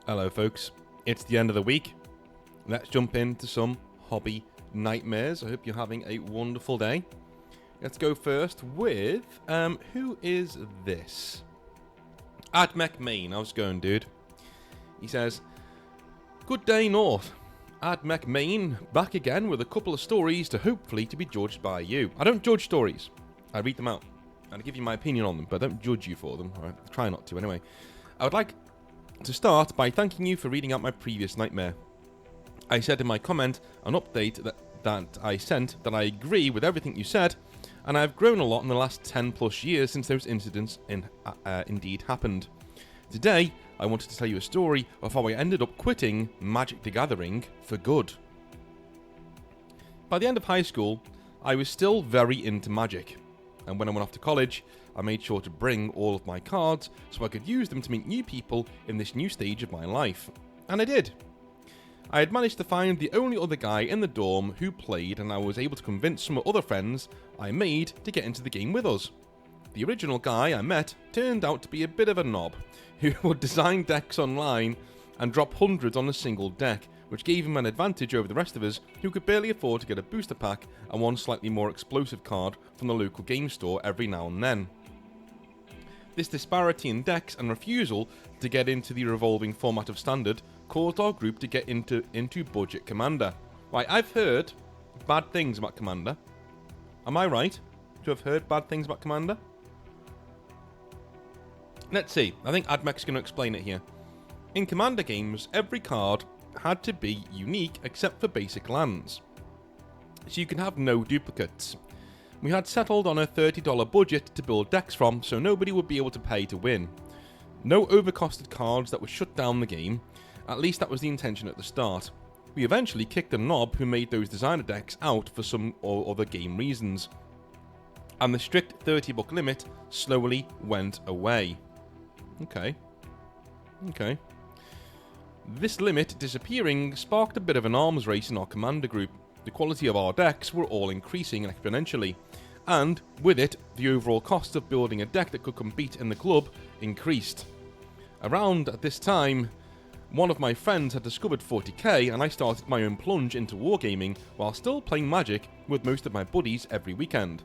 Hello folks, it's the end of the week. Let's jump into some hobby nightmares. I hope you're having a wonderful day. Let's go first with, who is this? Admech Main, how's it going, dude? He says, good day North. Admech Main, back again with a couple of stories to hopefully to be judged by you. I don't judge stories, I read them out. And I give you my opinion on them, but I don't judge you for them. I try not to anyway. I would like to start by thanking you for reading out my previous nightmare. I said in my comment, an update that I sent, that I agree with everything you said, and I have grown a lot in the last 10 plus years since those incidents indeed happened. Today, I wanted to tell you a story of how I ended up quitting Magic the Gathering for good. By the end of high school, I was still very into Magic, and when I went off to college, I made sure to bring all of my cards so I could use them to meet new people in this new stage of my life. And I did. I had managed to find the only other guy in the dorm who played, and I was able to convince some other friends I made to get into the game with us. The original guy I met turned out to be a bit of a knob, who would design decks online and drop hundreds on a single deck, which gave him an advantage over the rest of us who could barely afford to get a booster pack and one slightly more explosive card from the local game store every now and then. This disparity in decks and refusal to get into the revolving format of Standard caused our group to get into budget Commander. Right, I've heard bad things about Commander. Am I right to have heard bad things about Commander? Let's see, I think Admech's going to explain it here. In Commander games, every card had to be unique except for basic lands, so you can have no duplicates. We had settled on a $30 budget to build decks from, so nobody would be able to pay to win. No overcosted cards that would shut down the game, at least that was the intention at the start. We eventually kicked the knob who made those designer decks out for some or other game reasons, and the strict 30 book limit slowly went away. Okay. This limit disappearing sparked a bit of an arms race in our Commander group. The quality of our decks were all increasing exponentially, and with it, the overall cost of building a deck that could compete in the club increased. Around at this time, one of my friends had discovered 40k and I started my own plunge into wargaming while still playing Magic with most of my buddies every weekend.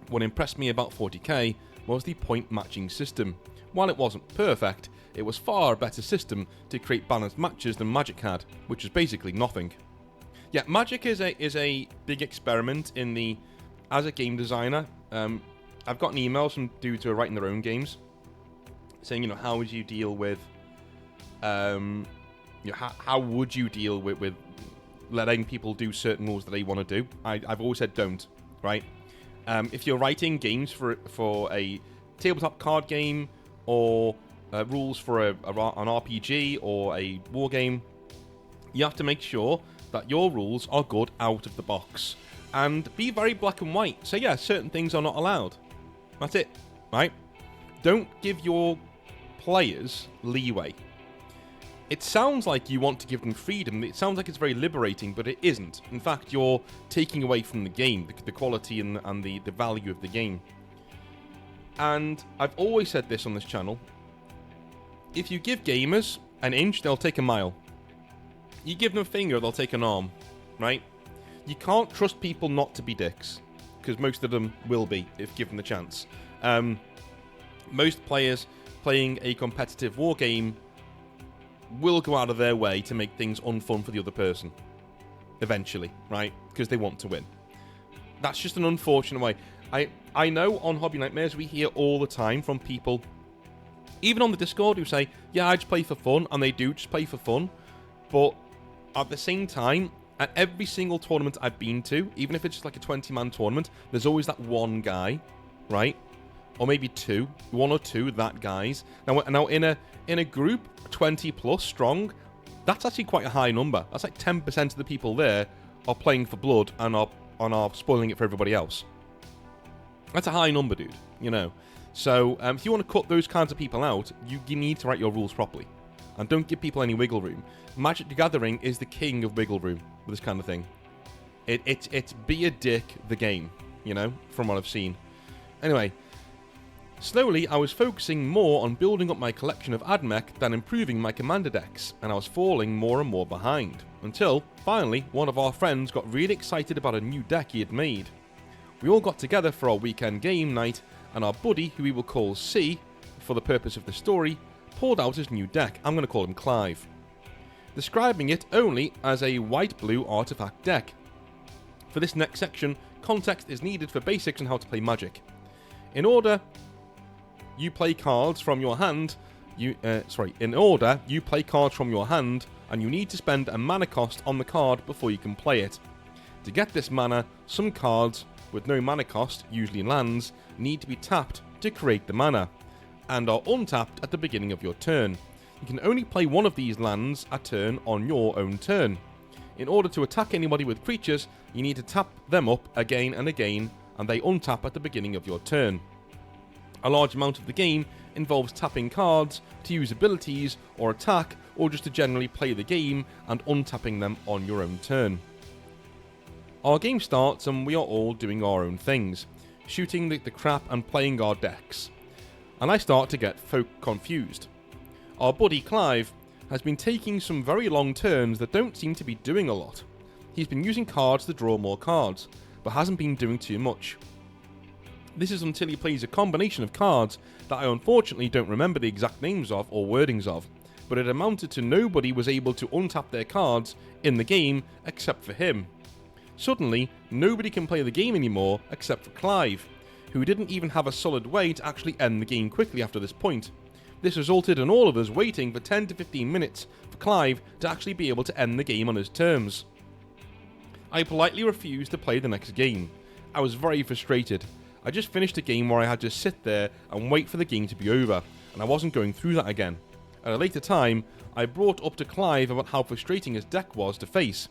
What impressed me about 40k was the point matching system. While it wasn't perfect, it was far a better system to create balanced matches than Magic had, which is basically nothing. Yeah, Magic is a big experiment in the... As a game designer, I've gotten emails from dudes who are writing their own games, saying, how would you deal with... how would you deal with letting people do certain rules that they want to do? I've always said don't, right? If you're writing games for a tabletop card game, or rules for an RPG or a war game, you have to make sure that your rules are good out of the box and be very black and white. So yeah, certain things are not allowed. That's it, right? Don't give your players leeway. It sounds like you want to give them freedom. It sounds like it's very liberating, but it isn't. In fact, you're taking away from the game, the quality and the value of the game. And I've always said this on this channel. If you give gamers an inch, they'll take a mile. You give them a finger, they'll take an arm, right? You can't trust people not to be dicks, because most of them will be, if given the chance. Most players playing a competitive war game will go out of their way to make things unfun for the other person. Eventually, right? Because they want to win. That's just an unfortunate way. I know on Hobby Nightmares we hear all the time from people, even on the Discord, who say, yeah, I just play for fun, and they do just play for fun, but at the same time, at every single tournament I've been to, even if it's just like a 20-man tournament, there's always that one guy, right? Or maybe two, one or two, that guys. Now in a group, 20 plus strong, that's actually quite a high number. That's like 10% of the people there are playing for blood and are spoiling it for everybody else. That's a high number, dude, So, if you want to cut those kinds of people out, you need to write your rules properly. And don't give people any wiggle room. Magic the Gathering is the king of wiggle room with this kind of thing. It's be a dick the game, from what I've seen. Anyway, Slowly, I was focusing more on building up my collection of AdMech than improving my commander decks, and I was falling more and more behind, until, finally, one of our friends got really excited about a new deck he had made. We all got together for our weekend game night, and our buddy, who we will call C, for the purpose of the story, pulled out his new deck. I'm going to call him Clive, describing it only as a white-blue artifact deck. For this next section, context is needed for basics on how to play Magic. In order you play cards from your hand, and you need to spend a mana cost on the card before you can play it. To get this mana, some cards with no mana cost, usually lands, need to be tapped to create the mana, and are untapped at the beginning of your turn. You can only play one of these lands a turn on your own turn. In order to attack anybody with creatures, you need to tap them up again and again, and they untap at the beginning of your turn. A large amount of the game involves tapping cards to use abilities or attack, or just to generally play the game and untapping them on your own turn. Our game starts and we are all doing our own things, shooting the crap and playing our decks. And I start to get confused. Our buddy Clive has been taking some very long turns that don't seem to be doing a lot. He's been using cards to draw more cards, but hasn't been doing too much. This is until he plays a combination of cards that I unfortunately don't remember the exact names of or wordings of, but it amounted to nobody was able to untap their cards in the game except for him. Suddenly, nobody can play the game anymore except for Clive, who didn't even have a solid way to actually end the game quickly after this point. This resulted in all of us waiting for 10 to 15 minutes for Clive to actually be able to end the game on his terms. I politely refused to play the next game. I was very frustrated. I just finished a game where I had to sit there and wait for the game to be over, and I wasn't going through that again. At a later time, I brought up to Clive about how frustrating his deck was to face,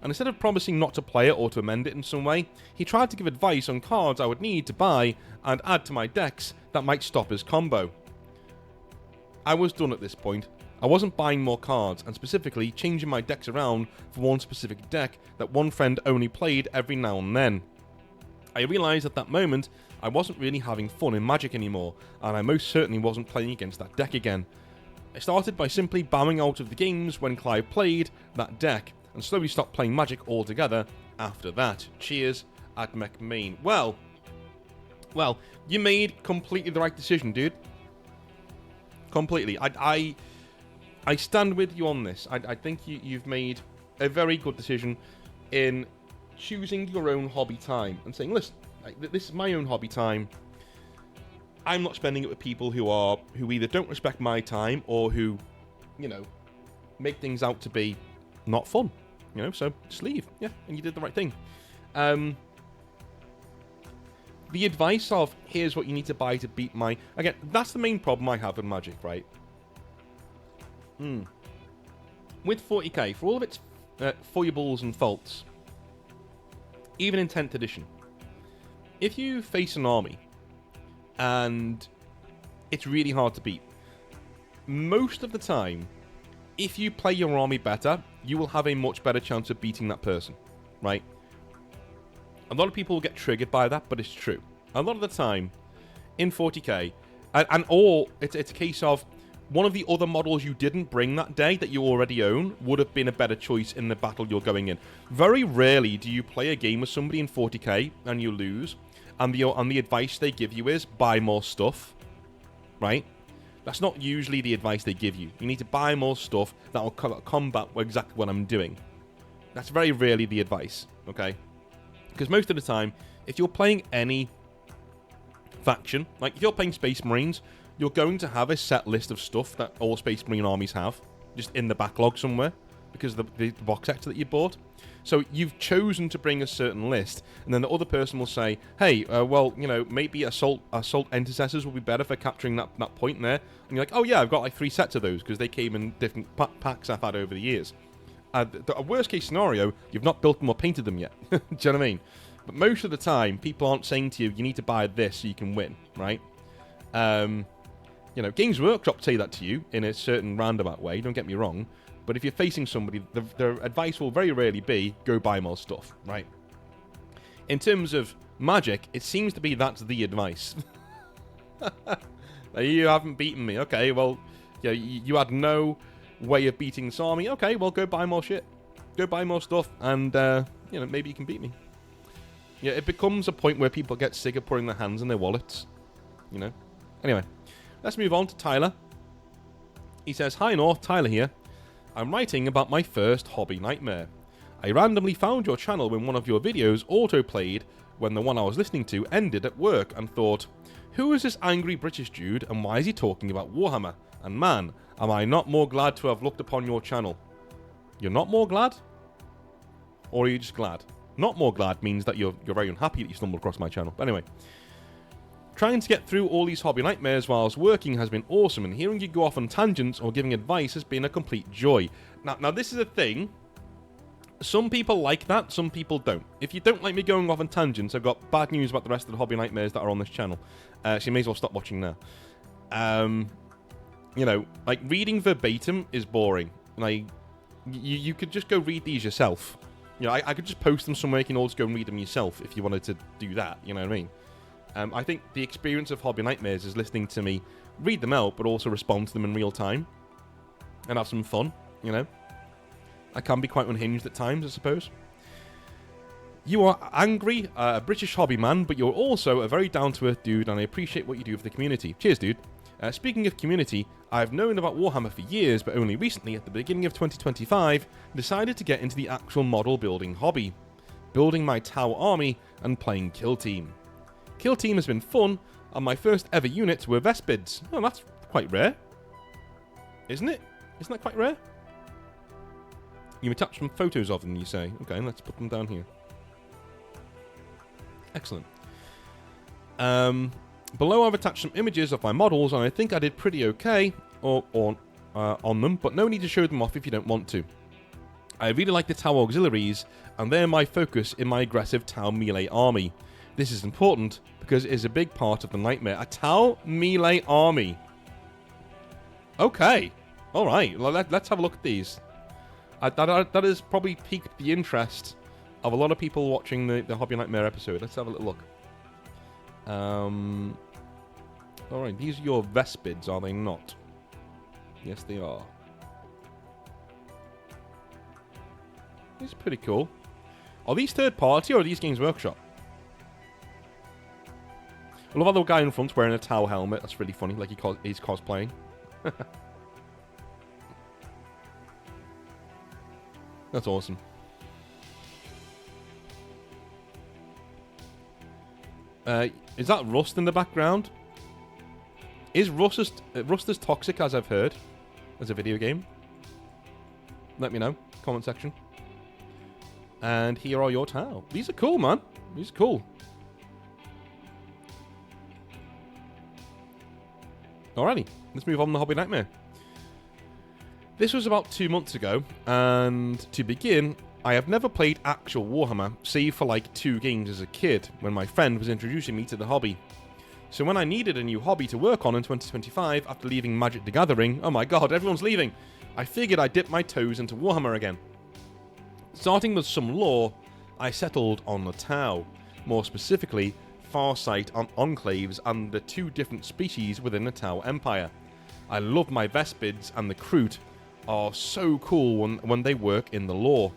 and instead of promising not to play it or to amend it in some way, he tried to give advice on cards I would need to buy and add to my decks that might stop his combo. I was done at this point. I wasn't buying more cards, and specifically changing my decks around for one specific deck that one friend only played every now and then. I realised at that moment I wasn't really having fun in Magic anymore, and I most certainly wasn't playing against that deck again. I started by simply bowing out of the games when Clive played that deck, and slowly stopped playing Magic altogether after that. Cheers, AdMech Main. Well, you made completely the right decision, dude. Completely. I stand with you on this. I think you've made a very good decision in choosing your own hobby time and saying, listen, this is my own hobby time. I'm not spending it with people who either don't respect my time or who, make things out to be not fun. So just leave. Yeah, and you did the right thing. The advice of, here's what you need to buy to beat my... Again, that's the main problem I have with Magic, right? With 40k, for all of its foibles and faults, even in 10th edition, if you face an army and it's really hard to beat, most of the time, if you play your army better, you will have a much better chance of beating that person, right? A lot of people will get triggered by that, but it's true. A lot of the time, in 40k, it's a case of one of the other models you didn't bring that day that you already own would have been a better choice in the battle you're going in. Very rarely do you play a game with somebody in 40k and you lose, and the advice they give you is buy more stuff, right? That's not usually the advice they give you. You need to buy more stuff that will combat exactly what I'm doing. That's very rarely the advice, okay? Because most of the time, if you're playing any faction, like if you're playing Space Marines, you're going to have a set list of stuff that all Space Marine armies have, just in the backlog somewhere, because of the box sets that you bought. So you've chosen to bring a certain list, and then the other person will say, hey, maybe assault intercessors will be better for capturing that point there. And you're like, oh yeah, I've got like 3 sets of those, because they came in different packs I've had over the years. The worst case scenario, you've not built them or painted them yet. Do you know what I mean? But most of the time, people aren't saying to you, you need to buy this so you can win, right? Games Workshop say that to you in a certain roundabout way, don't get me wrong. But if you're facing somebody, their advice will very rarely be, go buy more stuff, right? In terms of Magic, it seems to be that's the advice. You haven't beaten me. Okay, well, yeah, you had no way of beating this army. Okay, well, go buy more shit. Go buy more stuff, and, maybe you can beat me. Yeah, it becomes a point where people get sick of putting their hands in their wallets. Anyway, let's move on to Tyler. He says, "Hi North, Tyler here. I'm writing about my first hobby nightmare. I randomly found your channel when one of your videos auto-played when the one I was listening to ended at work and thought, who is this angry British dude and why is he talking about Warhammer? And man, am I not more glad to have looked upon your channel." You're not more glad? Or are you just glad? Not more glad means that you're very unhappy that you stumbled across my channel. But anyway, trying to get through all these hobby nightmares whilst working has been awesome, and hearing you go off on tangents or giving advice has been a complete joy. Now this is a thing. Some people like that, some people don't. If you don't like me going off on tangents, I've got bad news about the rest of the hobby nightmares that are on this channel. So you may as well stop watching now. Like reading verbatim is boring. Like, you could just go read these yourself. I could just post them somewhere. You can always go and read them yourself if you wanted to do that. You know what I mean? I think the experience of hobby nightmares is listening to me read them out, but also respond to them in real time and have some fun. I can be quite unhinged at times, I suppose. You are angry, a British hobby man, but you're also a very down-to-earth dude, and I appreciate what you do for the community. Cheers, dude. Speaking of community, I've known about Warhammer for years, but only recently, at the beginning of 2025, decided to get into the actual model building hobby, building my Tau army and playing Kill Team. Kill Team has been fun, and my first ever units were Vespids. Oh, that's quite rare. Isn't it? Isn't that quite rare? You attach some photos of them, you say. Okay, let's put them down here. Excellent. Below I've attached some images of my models, and I think I did pretty okay on them, but no need to show them off if you don't want to. I really like the Tau auxiliaries, and they're my focus in my aggressive Tau melee army. This is important because it is a big part of the nightmare. A Tau melee army. Okay. Alright, well, let's have a look at these. That has probably piqued the interest of a lot of people watching the Hobby Nightmare episode. Let's have a little look. Alright, these are your Vespids, are they not? Yes, they are. These are pretty cool. Are these third party or are these Games Workshop? I love how the guy in front's wearing a Tau helmet. That's really funny, like he's cosplaying. That's awesome. Is that Rust in the background? Is Rust as toxic as I've heard as a video game? Let me know. Comment section. And here are your Tau. These are cool, man. These are cool. Alrighty. Let's move on to the Hobby Nightmare. This was about 2 months ago, and to begin, I have never played actual Warhammer, save for like 2 games as a kid, when my friend was introducing me to the hobby. So when I needed a new hobby to work on in 2025, after leaving Magic the Gathering, oh my god, everyone's leaving, I figured I'd dip my toes into Warhammer again. Starting with some lore, I settled on the Tau, more specifically, Farsight and Enclaves and the 2 different species within the Tau Empire. I love my Vespids, and the Kroot are so cool when they work in the lore.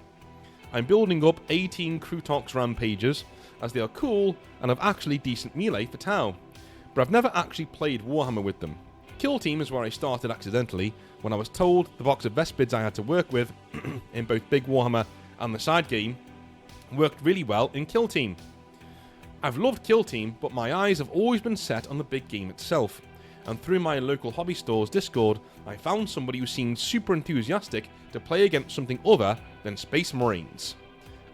I'm building up 18 Krootox Rampagers, as they are cool and have actually decent melee for Tau, but I've never actually played Warhammer with them. Kill Team is where I started accidentally, when I was told the box of Vespids I had to work with, in both Big Warhammer and the side game, worked really well in Kill Team. I've loved Kill Team, but my eyes have always been set on the big game itself, and through my local hobby store's Discord, I found somebody who seemed super enthusiastic to play against something other than Space Marines.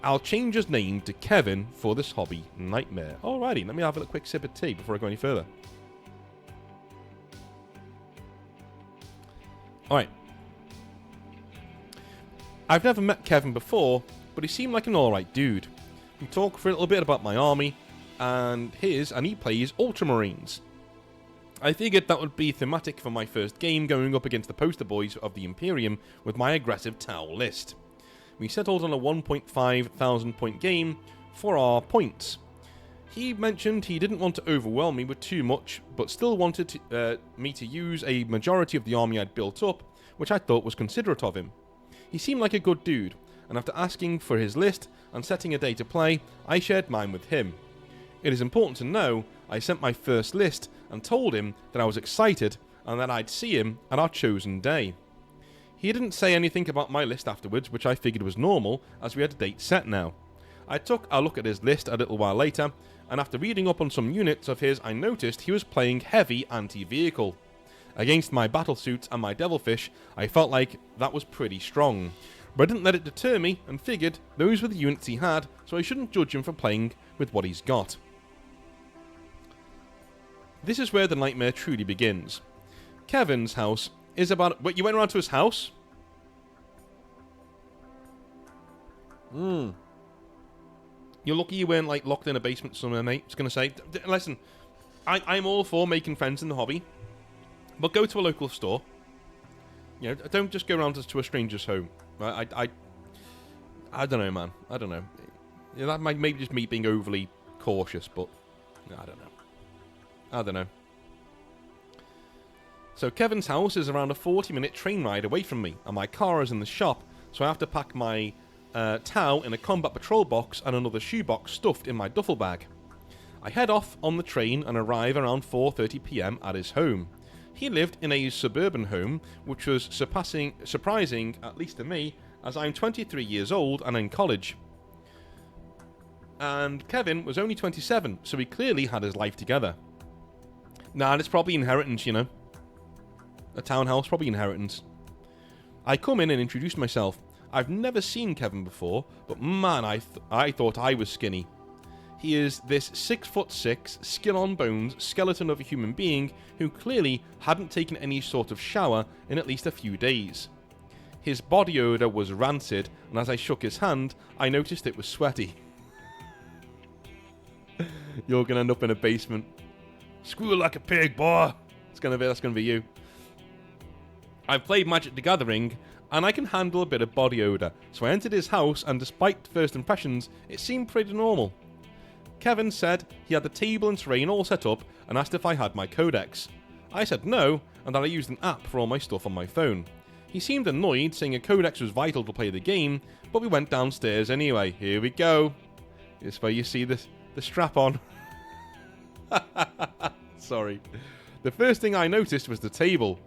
I'll change his name to Kevin for this hobby nightmare. Alrighty, let me have a quick sip of tea before I go any further. Alright. I've never met Kevin before, but he seemed like an alright dude. We talked for a little bit about my army, and he plays Ultramarines. I figured that would be thematic for my first game, going up against the poster boys of the Imperium with my aggressive Tau list. We settled on a 1,500 point game for our points. He mentioned he didn't want to overwhelm me with too much, but still wanted me to use a majority of the army I'd built up, which I thought was considerate of him. He seemed like a good dude, and after asking for his list and setting a day to play, I shared mine with him. It is important to know I sent my first list and told him that I was excited and that I'd see him at our chosen day. He didn't say anything about my list afterwards, which I figured was normal, as we had a date set now. I took a look at his list a little while later, and after reading up on some units of his, I noticed he was playing heavy anti-vehicle. Against my battlesuits and my devilfish, I felt like that was pretty strong, but I didn't let it deter me and figured those were the units he had, so I shouldn't judge him for playing with what he's got. This is where the nightmare truly begins. Kevin's house is about... Wait, you went around to his house? You're lucky you weren't, like, locked in a basement somewhere, mate. I was going to say, listen, I'm all for making friends in the hobby, but go to a local store. You know, don't just go around to a stranger's home. I don't know, man. I don't know. Yeah, that might maybe just me being overly cautious, but I don't know. So Kevin's house is around a 40-minute train ride away from me, and my car is in the shop, so I have to pack my towel in a combat patrol box and another shoebox stuffed in my duffel bag. I head off on the train and arrive around 4:30 PM at his home. He lived in a suburban home, which was surprising, at least to me, as I'm 23 years old and in college. And Kevin was only 27, so he clearly had his life together. Nah, it's probably inheritance, you know. A townhouse, probably inheritance. I come in and introduce myself. I've never seen Kevin before, but man, I thought I was skinny. He is this 6'6", skin on bones skeleton of a human being who clearly hadn't taken any sort of shower in at least a few days. His body odour was rancid, and as I shook his hand, I noticed it was sweaty. You're gonna end up in a basement. Squeal like a pig, boy. That's gonna be you. I've played Magic the Gathering, and I can handle a bit of body odour, so I entered his house, and despite first impressions, it seemed pretty normal. Kevin said he had the table and terrain all set up, and asked if I had my codex. I said no, and that I used an app for all my stuff on my phone. He seemed annoyed, saying a codex was vital to play the game, but we went downstairs anyway. Here we go. This is where you see the strap on. Sorry. The first thing I noticed was the table.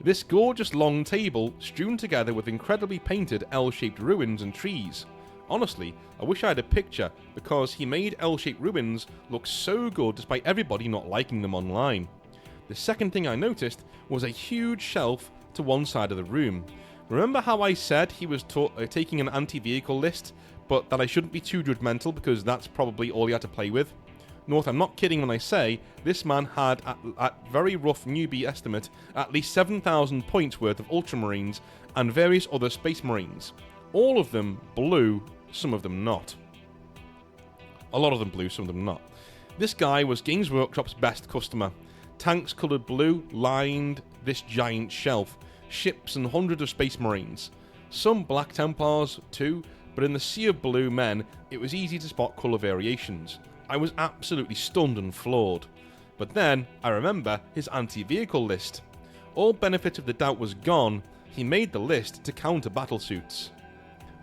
This gorgeous long table strewn together with incredibly painted L-shaped ruins and trees. Honestly, I wish I had a picture, because he made L-shaped ruins look so good despite everybody not liking them online. The second thing I noticed was a huge shelf to one side of the room. Remember how I said he was taking an anti-vehicle list, but that I shouldn't be too judgmental because that's probably all he had to play with? North, I'm not kidding when I say this man had, at very rough newbie estimate, at least 7,000 points worth of Ultramarines and various other Space Marines. All of them blue, some of them not. A lot of them blue, some of them not. This guy was Games Workshop's best customer. Tanks coloured blue lined this giant shelf. Ships and hundreds of Space Marines. Some Black Templars too, but in the sea of blue men, it was easy to spot colour variations. I was absolutely stunned and floored. But then, I remember his anti-vehicle list. All benefit of the doubt was gone. He made the list to counter battlesuits.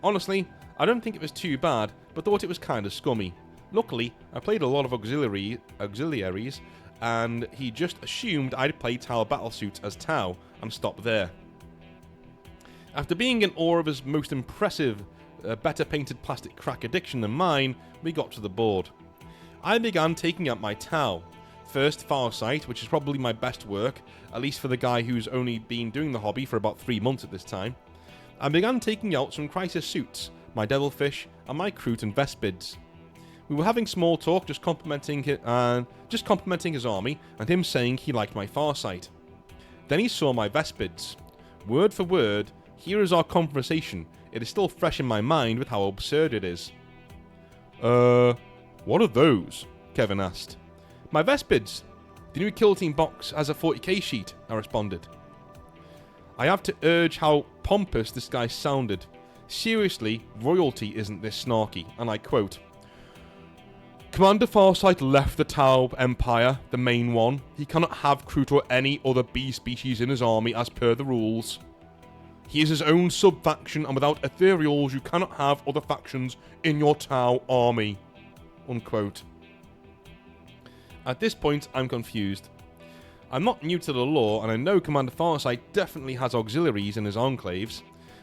Honestly, I don't think it was too bad, but thought it was kinda scummy. Luckily, I played a lot of auxiliaries, and he just assumed I'd play Tau battlesuits as Tau, and stopped there. After being in awe of his most impressive, better painted plastic crack addiction than mine, we got to the board. I began taking out my Tau. First, Farsight, which is probably my best work, at least for the guy who's only been doing the hobby for about 3 months at this time. I began taking out some Crisis suits, my Devilfish, and my Kroot and Vespids. We were having small talk, just complimenting his army, and him saying he liked my Farsight. Then he saw my Vespids. Word for word, here is our conversation. It is still fresh in my mind with how absurd it is. What are those? Kevin asked. My Vespids. The new Kill Team box has a 40k sheet, I responded. I have to urge how pompous this guy sounded. Seriously, royalty isn't this snarky, and I quote, Commander Farsight left the Tau Empire, the main one. He cannot have Kroot or any other bee species in his army as per the rules. He is his own sub-faction, and without ethereals, you cannot have other factions in your Tau army. Unquote. At this point, I'm confused. I'm not new to the lore, and I know Commander Farsight definitely has auxiliaries in his enclaves.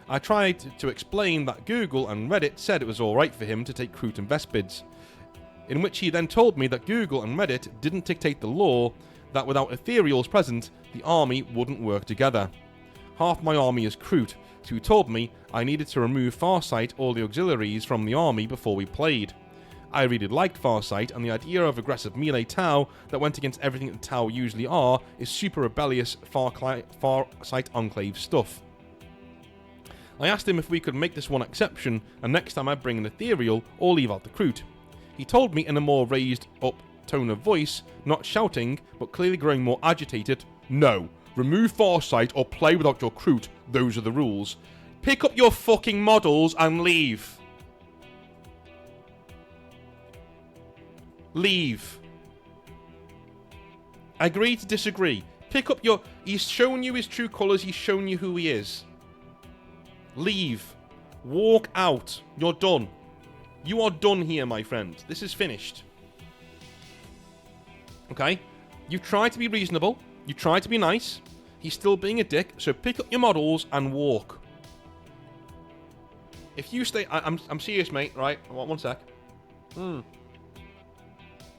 I tried to explain that Google and Reddit said it was alright for him to take Kroot and Vespids, in which he then told me that Google and Reddit didn't dictate the law, that without ethereals present, the army wouldn't work together. Half my army is Kroot, so he told me I needed to remove Farsight or the auxiliaries from the army before we played. I really liked Farsight, and the idea of aggressive melee Tau that went against everything that Tau usually are is super rebellious Farsight Enclave stuff. I asked him if we could make this one exception, and next time I bring an ethereal or leave out the Kroot. He told me in a more raised up tone of voice, not shouting, but clearly growing more agitated, "No, remove Farsight or play without your Kroot, those are the rules. Pick up your fucking models and leave. Leave. Agree to disagree. Pick up your... He's shown you his true colours, he's shown you who he is. Leave. Walk out. You're done. You are done here, my friend. This is finished. Okay? You try to be reasonable. You try to be nice. He's still being a dick, so pick up your models and walk. If you stay... I'm serious, mate, right? One sec.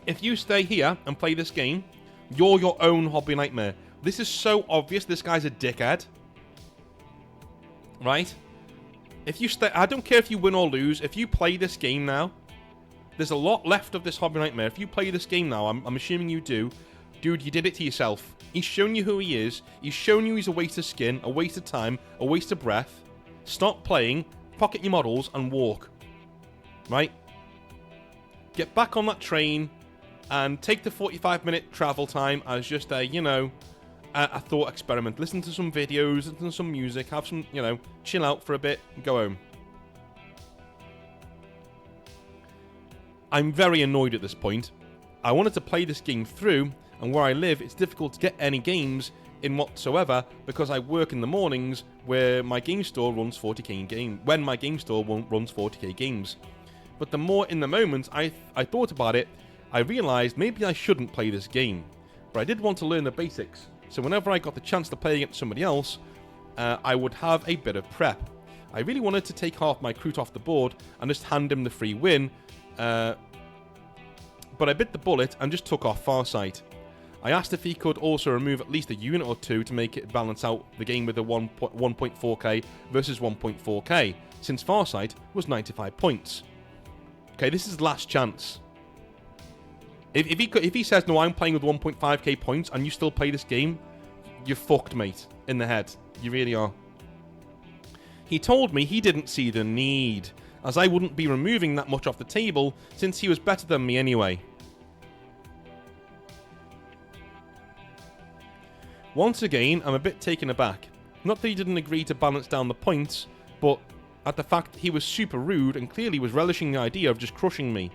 If you stay here and play this game, you're your own hobby nightmare. This is so obvious this guy's a dickhead. Right? If you stay... I don't care if you win or lose. If you play this game now, there's a lot left of this hobby nightmare. If you play this game now, I'm assuming you do. Dude, you did it to yourself. He's shown you who he is. He's shown you he's a waste of skin, a waste of time, a waste of breath. Stop playing, pocket your models, and walk. Right? Get back on that train and take the 45-minute travel time as just a, you know, a thought experiment. Listen to some videos, listen to some music, have some, you know, chill out for a bit, and go home. I'm very annoyed at this point. I wanted to play this game through, and where I live, it's difficult to get any games in whatsoever because I work in the mornings where my game store runs 40k game. When my game store runs 40k games. But the more in the moment I thought about it, I realised maybe I shouldn't play this game. But I did want to learn the basics, so whenever I got the chance to play against somebody else, I would have a bit of prep. I really wanted to take half my Kroot off the board and just hand him the free win, but I bit the bullet and just took off Farsight. I asked if he could also remove at least a unit or two to make it balance out the game with a 1.4k versus 1.4k, since Farsight was 95 points. Okay, this is last chance. If he says, no, I'm playing with 1.5k points, and you still play this game, you're fucked, mate, in the head. You really are. He told me he didn't see the need, as I wouldn't be removing that much off the table, since he was better than me anyway. Once again, I'm a bit taken aback. Not that he didn't agree to balance down the points, but at the fact he was super rude and clearly was relishing the idea of just crushing me.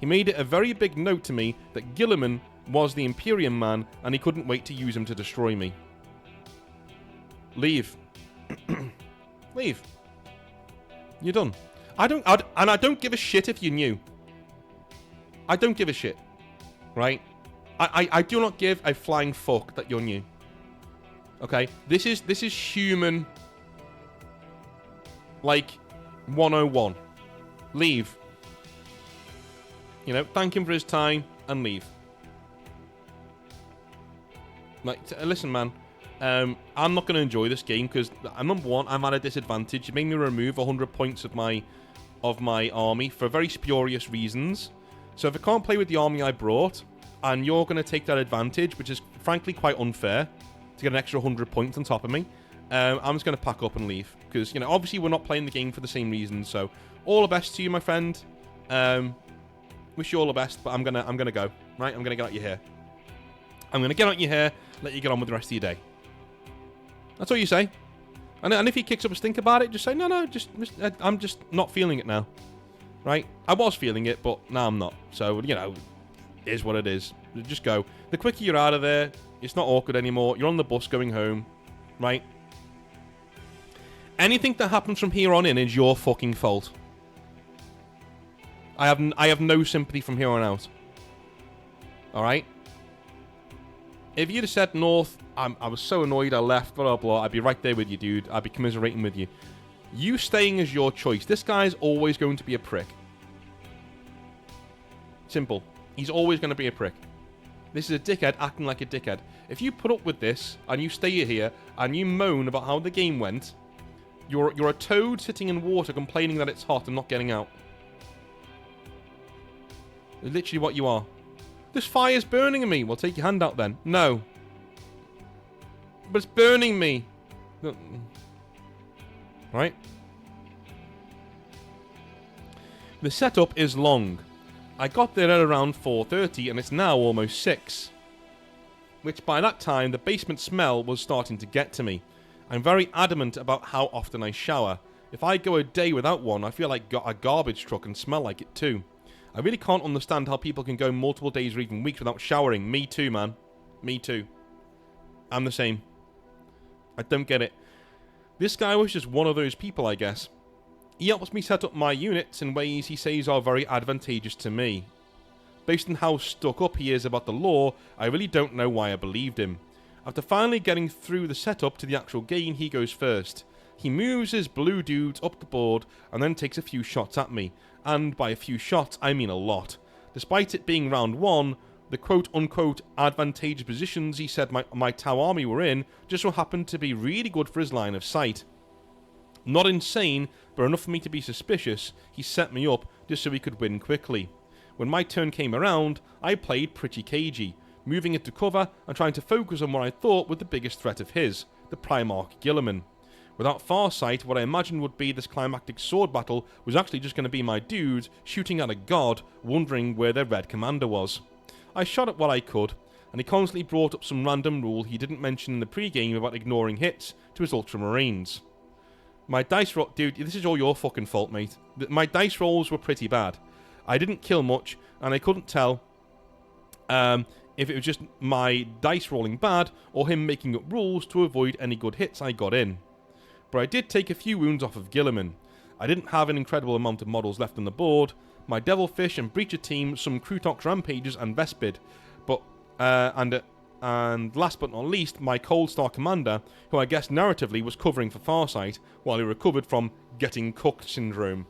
He made it a very big note to me that Gilliman was the Imperium man and he couldn't wait to use him to destroy me. Leave. Leave. You're done. I don't give a shit if you're new. I don't give a shit. Right? I do not give a flying fuck that you're new. Okay? This is human, like, 101. Leave. You know, thank him for his time and leave. Like, listen, man. I'm not going to enjoy this game because, number one, I'm at a disadvantage. You made me remove 100 points of my army for very spurious reasons. So if I can't play with the army I brought, and you're going to take that advantage, which is frankly quite unfair, to get an extra 100 points on top of me, I'm just going to pack up and leave. Because, you know, obviously we're not playing the game for the same reasons. So all the best to you, my friend. Wish you all the best, but I'm gonna go. Right, I'm gonna get out your hair. I'm gonna get out your hair, let you get on with the rest of your day. That's all you say. And if he kicks up a stink about it, just say, no, I'm just not feeling it now. right? I was feeling it, but now I'm not. So, you know, it is what it is. Just go. The quicker you're out of there, it's not awkward anymore. You're on the bus going home, right? Anything that happens from here on in is your fucking fault. I have no sympathy from here on out. Alright? If you'd have said north, I was so annoyed I left, blah, blah, blah, I'd be right there with you, dude. I'd be commiserating with you. You staying is your choice. This guy's always going to be a prick. Simple. He's always going to be a prick. This is a dickhead acting like a dickhead. If you put up with this, and you stay here, and you moan about how the game went, you're a toad sitting in water complaining that it's hot and not getting out. It's literally what you are. This fire's burning me. Well, take your hand out then. No. But it's burning me. Right? The setup is long. I got there at around 4:30 and it's now almost 6. Which by that time, the basement smell was starting to get to me. I'm very adamant about how often I shower. If I go a day without one, I feel like a garbage truck and smell like it too. I really can't understand how people can go multiple days or even weeks without showering. Me too, man. Me too. I'm the same. I don't get it. This guy was just one of those people, I guess. He helps me set up my units in ways he says are very advantageous to me. Based on how stuck up he is about the law, I really don't know why I believed him. After finally getting through the setup to the actual game, he goes first. He moves his blue dudes up the board and then takes a few shots at me. And by a few shots, I mean a lot. Despite it being round 1, the quote-unquote advantageous positions he said my Tau army were in just so happened to be really good for his line of sight. Not insane, but enough for me to be suspicious. He set me up just so he could win quickly. When my turn came around, I played pretty cagey, moving into cover and trying to focus on what I thought was the biggest threat of his, the Primarch Guilliman. Without Farsight, what I imagined would be this climactic sword battle was actually just going to be my dudes shooting at a god, wondering where their red commander was. I shot at what I could, and he constantly brought up some random rule he didn't mention in the pre-game about ignoring hits to his Ultramarines. My dice roll... Dude, this is all your fucking fault, mate. My dice rolls were pretty bad. I didn't kill much, and I couldn't tell if it was just my dice rolling bad or him making up rules to avoid any good hits I got in. But I did take a few wounds off of Guilliman. I didn't have an incredible amount of models left on the board. My Devilfish and Breacher team, some Krutox Rampages and Vespid. But, and last but not least, my Cold Star Commander, who I guess narratively was covering for Farsight while he recovered from getting cooked syndrome.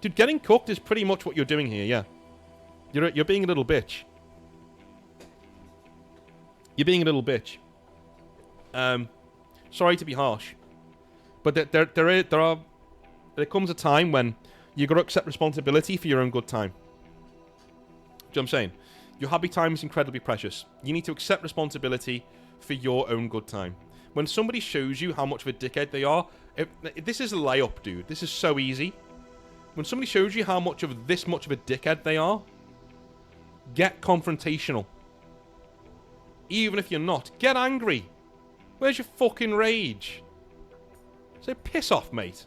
Dude, getting cooked is pretty much what you're doing here, yeah. You're being a little bitch. You're being a little bitch. Sorry to be harsh, but there comes a time when you got to accept responsibility for your own good time. Do you know what I'm saying? Your happy time is incredibly precious. You need to accept responsibility for your own good time. When somebody shows you how much of a dickhead they are, this is a layup, dude. This is so easy. When somebody shows you how much of a dickhead they are, get confrontational. Even if you're not, get angry. Where's your fucking rage? Say, piss off, mate.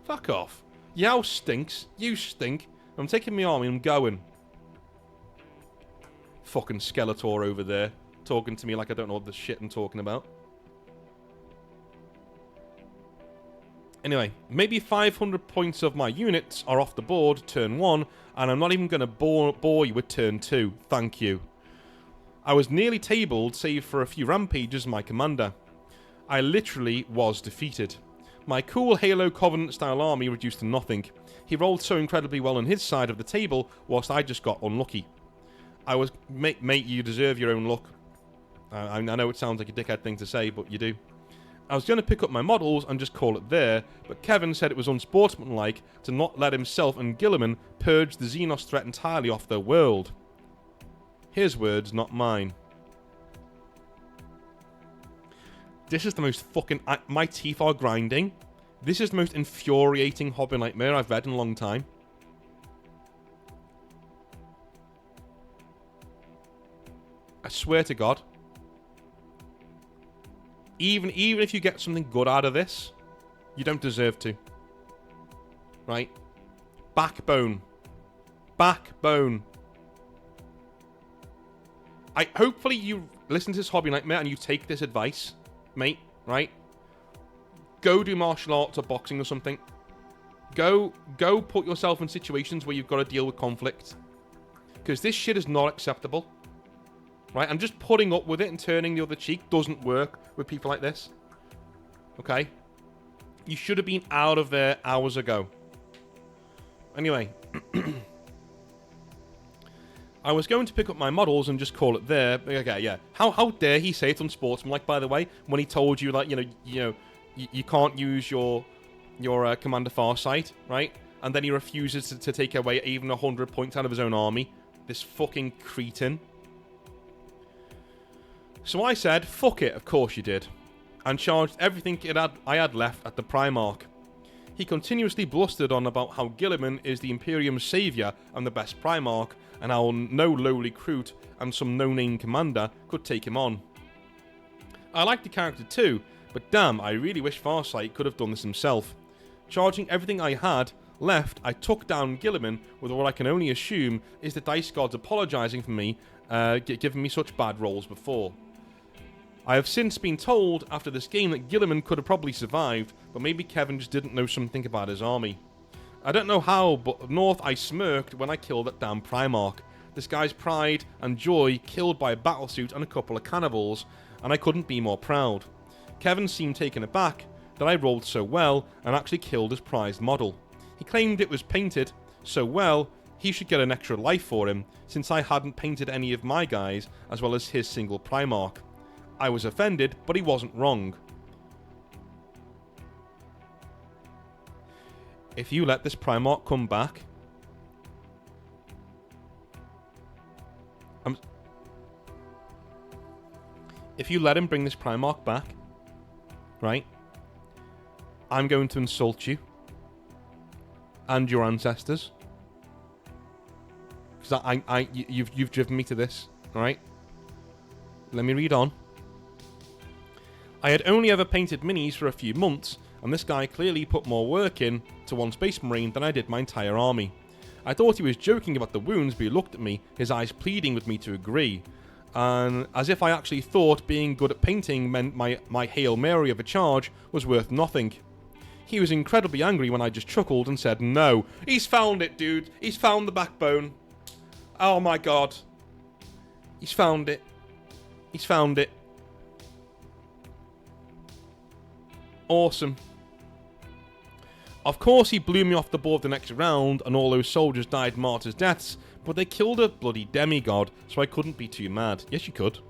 Fuck off. Your house stinks. You stink. I'm taking my army and I'm going. Fucking Skeletor over there, talking to me like I don't know what the shit I'm talking about. Anyway, maybe 500 points of my units are off the board turn 1, and I'm not even going to bore you with turn 2. Thank you. I was nearly tabled, save for a few rampages as my commander. I literally was defeated. My cool Halo Covenant-style army reduced to nothing. He rolled so incredibly well on his side of the table, whilst I just got unlucky. I was... Mate, you deserve your own luck. I know it sounds like a dickhead thing to say, but you do. I was going to pick up my models and just call it there, but Kevin said it was unsportsmanlike to not let himself and Guilliman purge the Xenos threat entirely off their world. His words, not mine. This is the most fucking... my teeth are grinding. This is the most infuriating hobby nightmare I've read in a long time. I swear to God. Even if you get something good out of this, you don't deserve to. Right? Backbone. Backbone. Hopefully you listen to this Hobby Nightmare and you take this advice, mate, right? Go do martial arts or boxing or something. Go put yourself in situations where you've got to deal with conflict. Because this shit is not acceptable. Right? And just putting up with it and turning the other cheek doesn't work with people like this. Okay? You should have been out of there hours ago. Anyway. I was going to pick up my models and just call it there. Okay, yeah. How dare he say it's unsportsmanlike, by the way, when he told you, like, you can't use your Commander Farsight, right? And then he refuses to take away even 100 points out of his own army. This fucking cretin. So I said, fuck it, of course you did. And charged everything I had left at the Primarch. He continuously blustered on about how Gilliman is the Imperium's saviour and the best Primarch, and how no lowly recruit and some no-name commander could take him on. I liked the character too, but damn, I really wish Farsight could have done this himself. Charging everything I had left, I took down Gilliman with what I can only assume is the Dice Gods apologising for me, giving me such bad rolls before. I have since been told after this game that Gilliman could have probably survived, but maybe Kevin just didn't know something about his army. I don't know how, but north I smirked when I killed that damn Primarch. This guy's pride and joy killed by a battlesuit and a couple of cannibals, and I couldn't be more proud. Kevin seemed taken aback that I rolled so well and actually killed his prized model. He claimed it was painted so well he should get an extra life for him, since I hadn't painted any of my guys as well as his single Primarch. I was offended, but he wasn't wrong. If you let this Primarch come back... If you let him bring this Primarch back, right, I'm going to insult you. And your ancestors. Because you've driven me to this, right? Let me read on. I had only ever painted minis for a few months, and this guy clearly put more work in to one Space Marine than I did my entire army. I thought he was joking about the wounds, but he looked at me, his eyes pleading with me to agree. And as if I actually thought being good at painting meant my Hail Mary of a charge was worth nothing. He was incredibly angry when I just chuckled and said no. He's found it, dude. He's found the backbone. Oh my god. He's found it. He's found it. Awesome. Of course he blew me off the board the next round and all those soldiers died martyrs' deaths, but they killed a bloody demigod, so I couldn't be too mad. Yes, you could.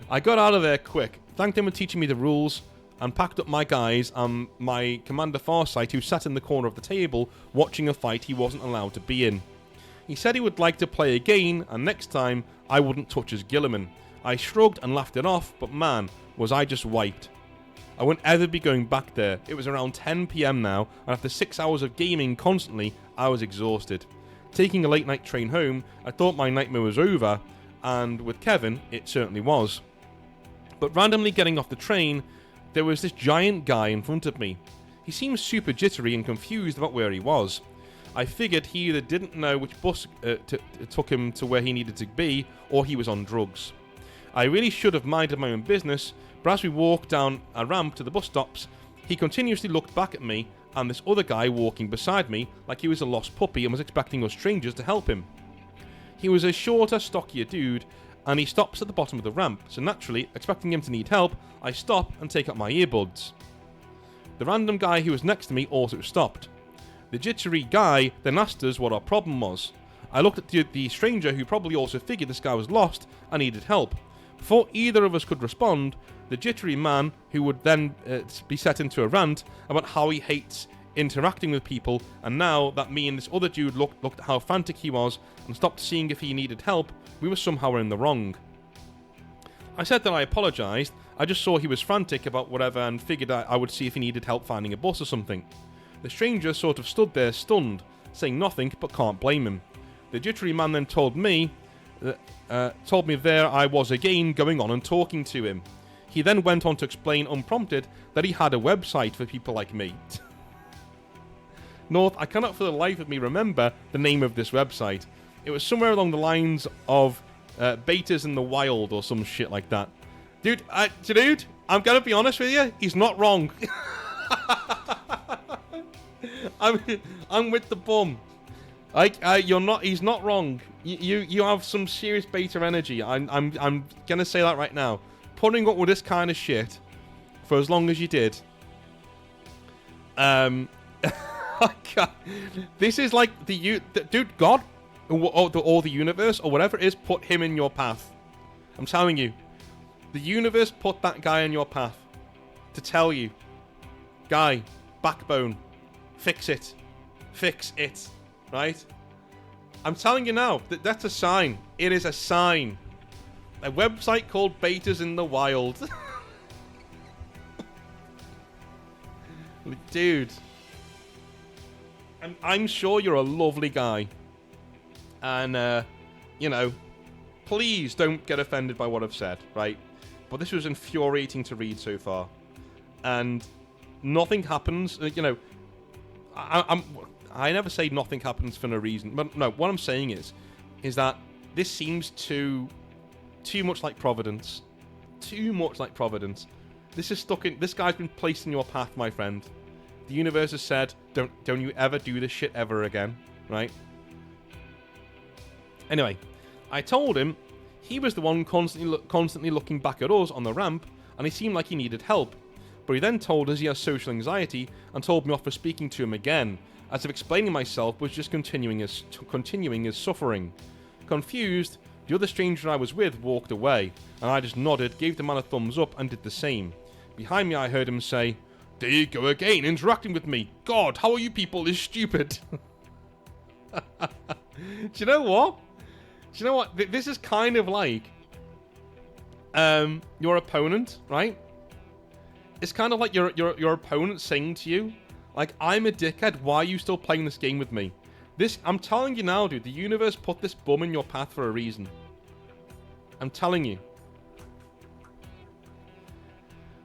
I got out of there quick, thanked him for teaching me the rules, and packed up my guys and my Commander Farsight, who sat in the corner of the table watching a fight he wasn't allowed to be in. He said he would like to play again, and next time I wouldn't touch his Gilliman. I shrugged and laughed it off, but man, was I just wiped. I won't ever be going back there. It was around 10 PM now, and after 6 hours of gaming constantly, I was exhausted. Taking a late night train home, I thought my nightmare was over, and with Kevin, it certainly was. But randomly getting off the train, there was this giant guy in front of me. He seemed super jittery and confused about where he was. I figured he either didn't know which bus took him to where he needed to be, or he was on drugs. I really should have minded my own business, but as we walked down a ramp to the bus stops, he continuously looked back at me and this other guy walking beside me like he was a lost puppy and was expecting us strangers to help him. He was a shorter, stockier dude, and he stops at the bottom of the ramp, so naturally, expecting him to need help, I stop and take out my earbuds. The random guy who was next to me also stopped. The jittery guy then asked us what our problem was. I looked at the stranger, who probably also figured this guy was lost and needed help. Before either of us could respond, the jittery man, who would then be set into a rant about how he hates interacting with people, and now that me and this other dude looked at how frantic he was and stopped seeing if he needed help, we were somehow in the wrong. I said that I apologised. I just saw he was frantic about whatever and figured I would see if he needed help finding a bus or something. The stranger sort of stood there stunned, saying nothing, but can't blame him. The jittery man then told me there I was again going on and talking to him. He then went on to explain unprompted that he had a website for people like me. North, I cannot for the life of me remember the name of this website. It was somewhere along the lines of Betas in the Wild or some shit like that. Dude, I'm gonna be honest with you, he's not wrong. I'm with the bum. He's not wrong. You have some serious beta energy. I'm gonna say that right now. Putting up with this kind of shit for as long as you did. This is like dude, God, or the universe, or whatever it is, put him in your path. I'm telling you, the universe put that guy in your path to tell you, guy, backbone, fix it, right? I'm telling you now, that's a sign. It is a sign. A website called Betas in the Wild. Dude, I'm sure you're a lovely guy. And, please don't get offended by what I've said, right? But this was infuriating to read so far. And nothing happens, I never say nothing happens for no reason. But no, what I'm saying is that this seems too much like Providence. Too much like Providence. This guy's been placed in your path, my friend. The universe has said, don't you ever do this shit ever again, right? Anyway, I told him he was the one constantly looking back at us on the ramp, and he seemed like he needed help. But he then told us he has social anxiety and told me off for speaking to him again, as if explaining myself was just continuing his suffering. Confused, the other stranger I was with walked away, and I just nodded, gave the man a thumbs up, and did the same. Behind me I heard him say, "There you go again, interacting with me. God, how are you people this stupid?" Do you know what? This is kind of like your opponent, right? It's kind of like your opponent saying to you, like, I'm a dickhead, why are you still playing this game with me? I'm telling you now, dude, the universe put this bum in your path for a reason. I'm telling you.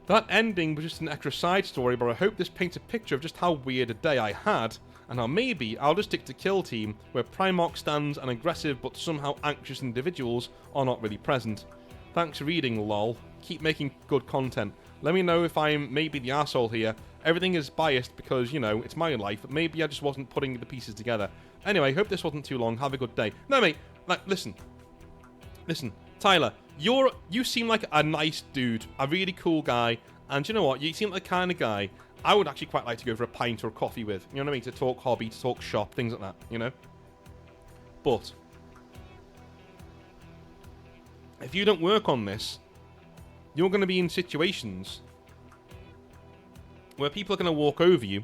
That ending was just an extra side story, but I hope this paints a picture of just how weird a day I had, and how maybe I'll just stick to Kill Team, where Primarch stands and aggressive but somehow anxious individuals are not really present. Thanks for reading, lol. Keep making good content. Let me know if I'm maybe the asshole here. Everything is biased because, it's my life. Maybe I just wasn't putting the pieces together. Anyway, hope this wasn't too long. Have a good day. No, mate. Listen, Tyler. You seem like a nice dude, a really cool guy, and you know what? You seem like the kind of guy I would actually quite like to go for a pint or a coffee with. You know what I mean? To talk hobby, to talk shop, things like that. But if you don't work on this, you're going to be in situations where people are going to walk over you,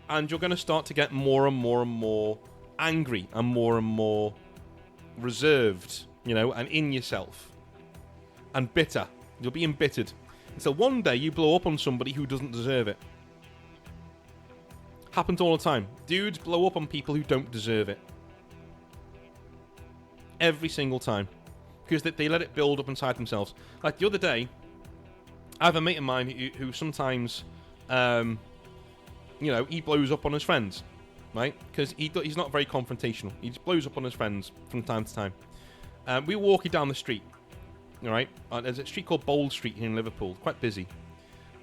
and you're going to start to get more and more and more angry and more reserved, and in yourself. And bitter. You'll be embittered. Until one day you blow up on somebody who doesn't deserve it. Happens all the time. Dudes blow up on people who don't deserve it. Every single time. Because they let it build up inside themselves. Like the other day, I have a mate of mine who sometimes, he blows up on his friends, right? Because he's not very confrontational. He just blows up on his friends from time to time. We were walking down the street, all right? There's a street called Bold Street here in Liverpool, quite busy.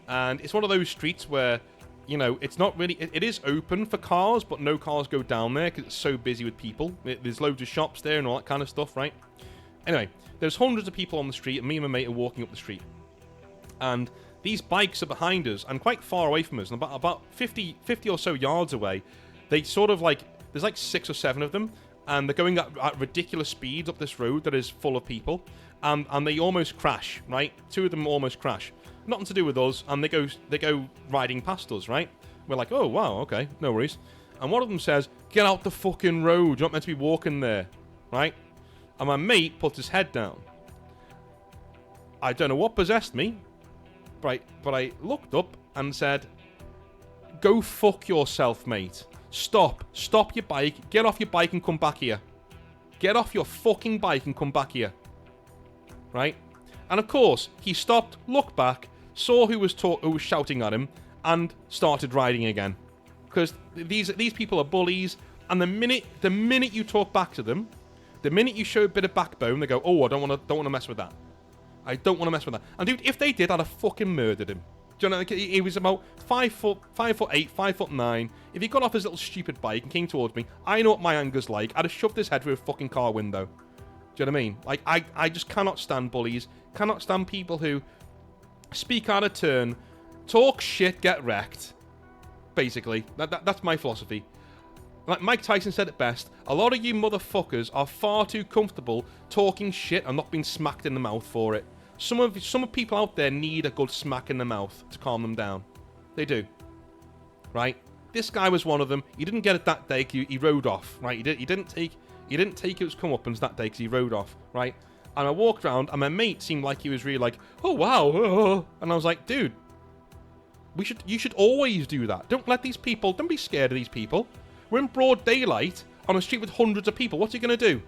And it's one of those streets where, it's not really... It is open for cars, but no cars go down there because it's so busy with people. There's loads of shops there and all that kind of stuff, right? Anyway, there's hundreds of people on the street, and me and my mate are walking up the street. And these bikes are behind us and quite far away from us, and about 50 or so yards away. They sort of there's like 6 or 7 of them, and they're going at ridiculous speeds up this road that is full of people, and they almost crash, right? 2 of them almost crash. Nothing to do with us, and they go riding past us, right? We're like, oh wow, okay, no worries. And one of them says, "Get out the fucking road, you're not meant to be walking there," right? And my mate puts his head down. I don't know what possessed me, but I looked up and said, "Go fuck yourself, mate. Stop your bike, get off your bike and come back here. Get off your fucking bike and come back here." Right? And of course, he stopped, looked back, saw who was shouting at him, and started riding again. Because these people are bullies, and the minute you talk back to them, the minute you show a bit of backbone, they go, oh, I don't want to mess with that. I don't want to mess with that. And dude, if they did, I'd have fucking murdered him. Do you know? Like, he was about 5'8", 5'9". If he got off his little stupid bike and came towards me, I know what my anger's like. I'd have shoved his head through a fucking car window. Do you know what I mean? Like, I just cannot stand bullies. Cannot stand people who speak out of turn, talk shit, get wrecked. Basically, that's my philosophy. Like Mike Tyson said it best, a lot of you motherfuckers are far too comfortable talking shit and not being smacked in the mouth for it. Some of people out there need a good smack in the mouth to calm them down. They do. Right? This guy was one of them. He didn't get it that day because he rode off. Right? He didn't take his comeuppance that day because he rode off. Right? And I walked around and my mate seemed like he was really like, oh wow. And I was like, dude, you should always do that. Don't be scared of these people. We're in broad daylight on a street with hundreds of people. What's he going to do?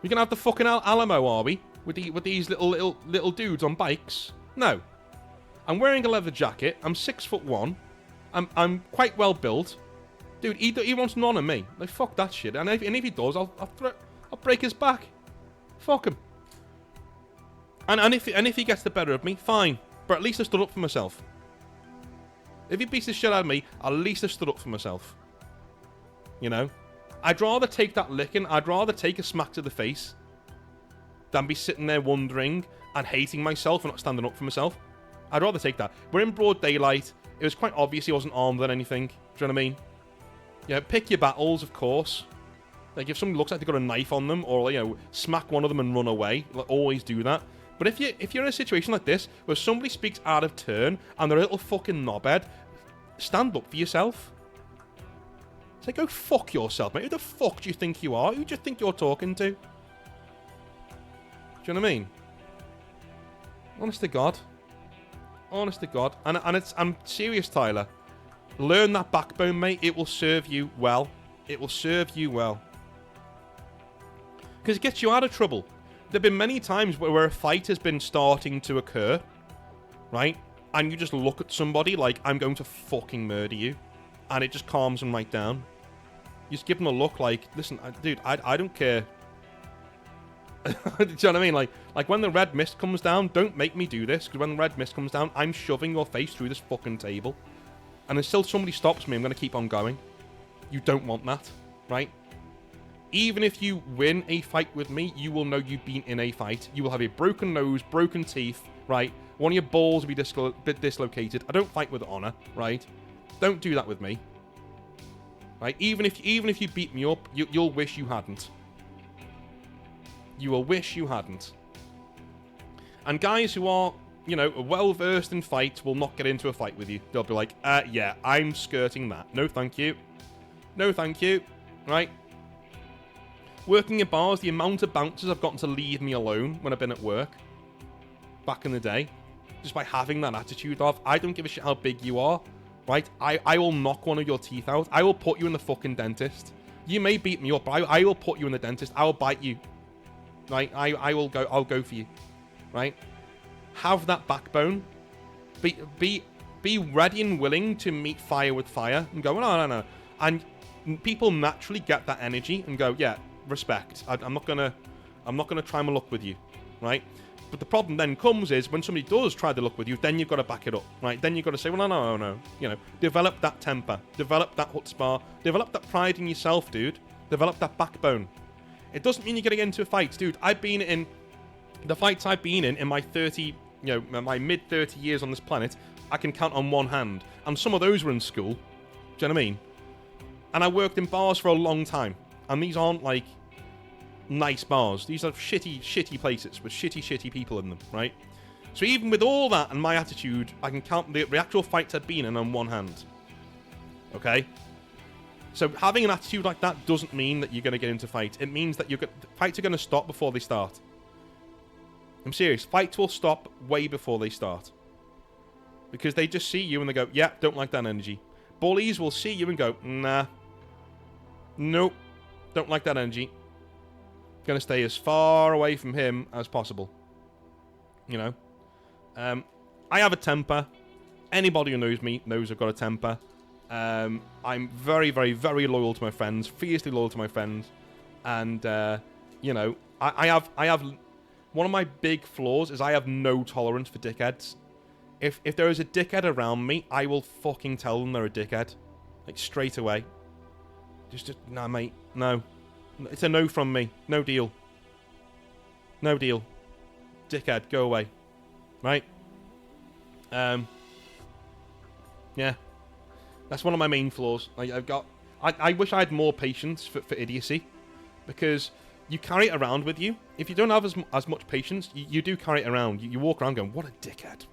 We're going to have the fucking Alamo, are we? With these little dudes on bikes? No. I'm wearing a leather jacket. I'm 6'1". I'm quite well built. Dude, he wants none of me. Like, fuck that shit. And if he does, I'll break his back. Fuck him. And if he gets the better of me, fine. But at least I stood up for myself. If he beats the shit out of me, at least I stood up for myself. You know? I'd rather take that licking, I'd rather take a smack to the face than be sitting there wondering and hating myself for not standing up for myself. I'd rather take that. We're in broad daylight. It was quite obvious he wasn't armed with anything. Do you know what I mean? Yeah, pick your battles, of course. Like, if somebody looks like they've got a knife on them, or, you know, smack one of them and run away. Like, always do that. But if you're in a situation like this, where somebody speaks out of turn, and they're a little fucking knobhead, stand up for yourself. Say, go fuck yourself, mate. Who the fuck do you think you are? Who do you think you're talking to? Do you know what I mean? Honest to God. Honest to God. And I'm serious, Tyler. Learn that backbone, mate. It will serve you well. It will serve you well. Because it gets you out of trouble. There have been many times where a fight has been starting to occur, right? And you just look at somebody like, I'm going to fucking murder you. And it just calms them right down. You just give them a look like, listen, dude, I don't care. Do you know what I mean? Like when the red mist comes down, don't make me do this. Because when the red mist comes down, I'm shoving your face through this fucking table. And until somebody stops me, I'm going to keep on going. You don't want that, right? Even if you win a fight with me, you will know you've been in a fight. You will have a broken nose, broken teeth, right? One of your balls will be dislocated. I don't fight with honor, right? Don't do that with me. Right? Even if you beat me up, you'll wish you hadn't. You will wish you hadn't. And guys who are, you know, well-versed in fights will not get into a fight with you. They'll be like, yeah, I'm skirting that. No, thank you. No, thank you. Right? Working in bars, the amount of bouncers I've gotten to leave me alone when I've been at work back in the day, just by having that attitude of, I don't give a shit how big you are, right? I will knock one of your teeth out. I will put you in the fucking dentist. You may beat me up, but I will put you in the dentist. I will bite you, right? I'll go for you, right? Have that backbone. Be ready and willing to meet fire with fire and go, no. And people naturally get that energy and go, yeah, respect. I'm not gonna try my luck with you, right? But the problem then comes is when somebody does try to look with you, then you've got to back it up, right? Then you've got to say, well, no. You know, develop that temper, develop that chutzpah, develop that pride in yourself, dude. Develop that backbone. It doesn't mean you're going to get into a fight, dude. I've been in the fights I've been in my 30, you know, my mid 30 years on this planet. I can count on one hand, and some of those were in school. Do you know what I mean? And I worked in bars for a long time, and these aren't like nice bars. These are shitty places with shitty people in them, right? So even with all that and my attitude, I can count the actual fights I've been in on one hand. Okay? So having an attitude like that doesn't mean that you're going to get into fights. It means that fights are going to stop before they start. I'm serious. Fights will stop way before they start. Because they just see you and they go, yeah, don't like that energy. Bullies will see you and go, nah. Nope. Don't like that energy. Going to stay as far away from him as possible. You know? I have a temper. Anybody who knows me knows I've got a temper. I'm very, very, very loyal to my friends, fiercely loyal to my friends, and you know, I have one of my big flaws is I have no tolerance for dickheads. If there is a dickhead around me, I will fucking tell them they're a dickhead, like straight away. Just nah, mate, no, it's a no from me, no deal, no deal, dickhead, go away, right? Yeah. That's one of my main flaws. I wish I had more patience for idiocy, because you carry it around with you. If you don't have as much patience, you do carry it around. You walk around going, what a dickhead,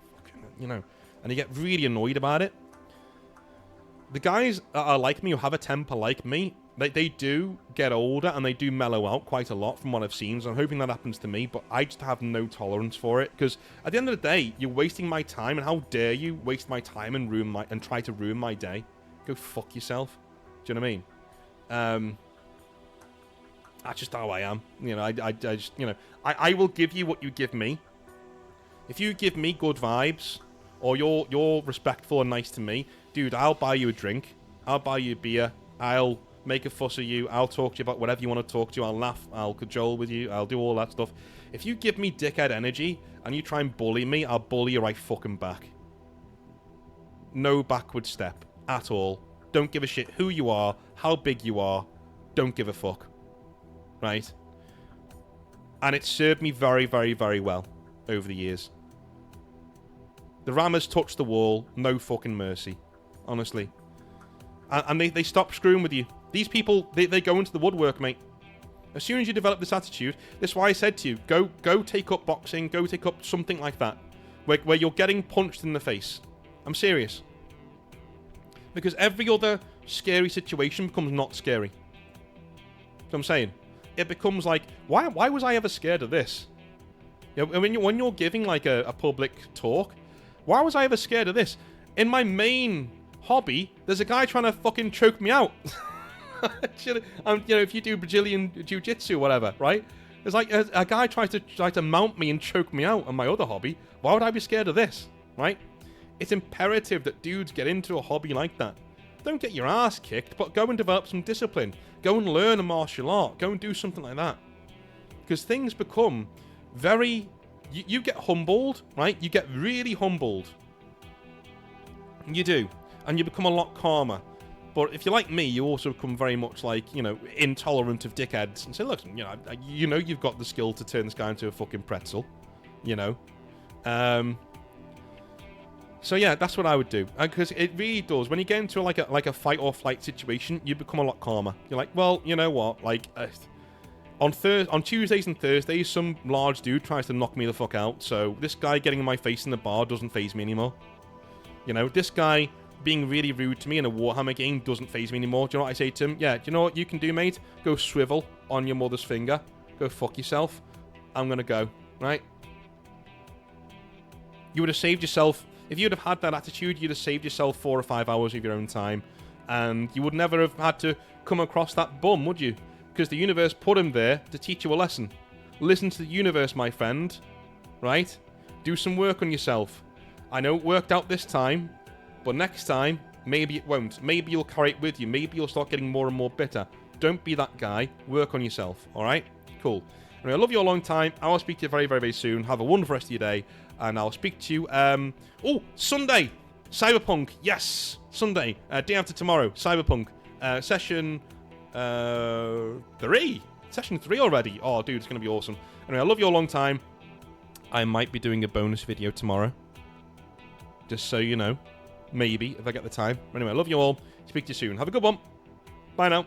you know, and you get really annoyed about it. The guys that are like me, who have a temper like me, they do get older and they do mellow out quite a lot from what I've seen, so I'm hoping that happens to me, but I just have no tolerance for it, because at the end of the day, you're wasting my time, and how dare you waste my time and try to ruin my day. Go fuck yourself. Do you know what I mean? That's just how I am. You know, I just, you know, I will give you what you give me. If you give me good vibes, or you're respectful and nice to me, dude, I'll buy you a drink. I'll buy you a beer. I'll make a fuss of you. I'll talk to you about whatever you want to talk to. I'll laugh. I'll cajole with you. I'll do all that stuff. If you give me dickhead energy and you try and bully me, I'll bully you right fucking back. No backward step at all. Don't give a shit who you are, how big you are. Don't give a fuck. Right? And it served me very, very, very well over the years. The ram has touched the wall. No fucking mercy. Honestly. And they stop screwing with you. These people, they go into the woodwork, mate. As soon as you develop this attitude, this is why I said to you, go take up boxing, go take up something like that, where you're getting punched in the face. I'm serious. Because every other scary situation becomes not scary. That's what I'm saying. It becomes like, why was I ever scared of this? You know, when you're giving like a public talk, why was I ever scared of this? In my main hobby, there's a guy trying to fucking choke me out. You know, if you do Brazilian jiu-jitsu or whatever, right? There's like a guy tries to mount me and choke me out on my other hobby. Why would I be scared of this, right? It's imperative that dudes get into a hobby like that. Don't get your ass kicked, but go and develop some discipline. Go and learn a martial art. Go and do something like that. Because things become very... You get humbled, right? You get really humbled. You do. And you become a lot calmer. But if you're like me, you also become very much like, you know, intolerant of dickheads. And say, look, you know you've got the skill to turn this guy into a fucking pretzel. You know? So yeah, that's what I would do. Because it really does. When you get into like a fight or flight situation, you become a lot calmer. You're like, well, you know what? Like, on Tuesdays and Thursdays, some large dude tries to knock me the fuck out. So this guy getting in my face in the bar doesn't faze me anymore. You know, this guy being really rude to me in a Warhammer game doesn't faze me anymore. Do you know what I say to him? Yeah, do you know what you can do, mate? Go swivel on your mother's finger. Go fuck yourself. I'm gonna go. Right? You would have saved yourself... If you'd have had that attitude, you'd have saved yourself 4 or 5 hours of your own time. And you would never have had to come across that bum, would you? Because the universe put him there to teach you a lesson. Listen to the universe, my friend. Right? Do some work on yourself. I know it worked out this time, but next time, maybe it won't. Maybe you'll carry it with you. Maybe you'll start getting more and more bitter. Don't be that guy. Work on yourself. Alright? Cool. Anyway, I love you a long time. I will speak to you very, very, very soon. Have a wonderful rest of your day. And I'll speak to you, Sunday, Cyberpunk, yes, Sunday, day after tomorrow, Cyberpunk, session 3 already, oh dude, it's going to be awesome. Anyway, I love you a long time. I might be doing a bonus video tomorrow, just so you know, maybe, if I get the time. Anyway, I love you all, speak to you soon, have a good one, bye now.